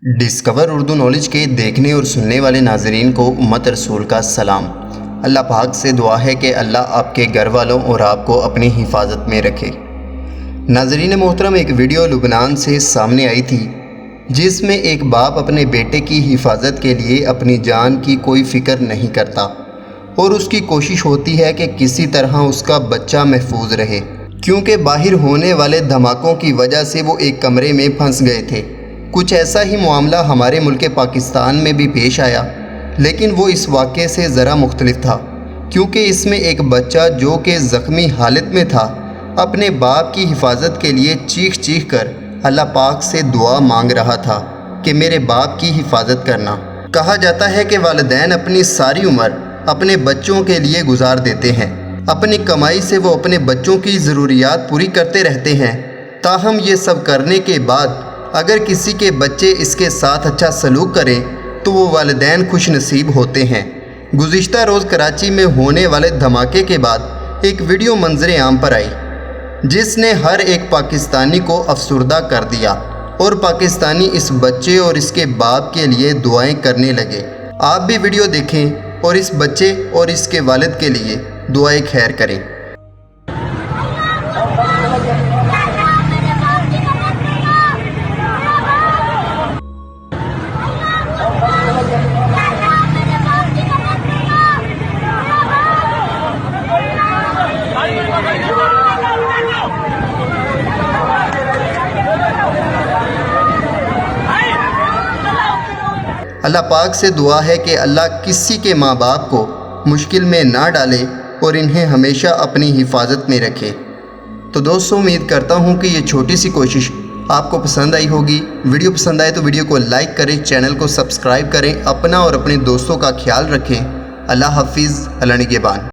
Discover Urdu knowledge کے دیکھنے اور سننے والے ناظرین کو امت رسول کا سلام۔ اللہ پاک سے دعا ہے کہ اللہ آپ کے گھر والوں اور آپ کو اپنی حفاظت میں رکھے۔ ناظرین محترم، ایک ویڈیو لبنان سے سامنے آئی تھی جس میں ایک باپ اپنے بیٹے کی حفاظت کے لیے اپنی جان کی کوئی فکر نہیں کرتا اور اس کی کوشش ہوتی ہے کہ کسی طرح اس کا بچہ محفوظ رہے، کیونکہ باہر ہونے والے دھماکوں کی وجہ سے وہ ایک کمرے میں پھنس گئے تھے۔ کچھ ایسا ہی معاملہ ہمارے ملک پاکستان میں بھی پیش آیا، لیکن وہ اس واقعے سے ذرا مختلف تھا، کیونکہ اس میں ایک بچہ جو کہ زخمی حالت میں تھا اپنے باپ کی حفاظت کے لیے چیخ چیخ کر اللہ پاک سے دعا مانگ رہا تھا کہ میرے باپ کی حفاظت کرنا۔ کہا جاتا ہے کہ والدین اپنی ساری عمر اپنے بچوں کے لیے گزار دیتے ہیں، اپنی کمائی سے وہ اپنے بچوں کی ضروریات پوری کرتے رہتے ہیں، تاہم یہ سب کرنے کے بعد اگر کسی کے بچے اس کے ساتھ اچھا سلوک کریں تو وہ والدین خوش نصیب ہوتے ہیں۔ گزشتہ روز کراچی میں ہونے والے دھماکے کے بعد ایک ویڈیو منظر عام پر آئی جس نے ہر ایک پاکستانی کو افسردہ کر دیا، اور پاکستانی اس بچے اور اس کے باپ کے لیے دعائیں کرنے لگے۔ آپ بھی ویڈیو دیکھیں اور اس بچے اور اس کے والد کے لیے دعائیں خیر کریں۔ اللہ پاک سے دعا ہے کہ اللہ کسی کے ماں باپ کو مشکل میں نہ ڈالے اور انہیں ہمیشہ اپنی حفاظت میں رکھے۔ تو دوستوں، امید کرتا ہوں کہ یہ چھوٹی سی کوشش آپ کو پسند آئی ہوگی۔ ویڈیو پسند آئے تو ویڈیو کو لائک کریں، چینل کو سبسکرائب کریں، اپنا اور اپنے دوستوں کا خیال رکھیں۔ اللہ حافظ، اللہ نگہبان۔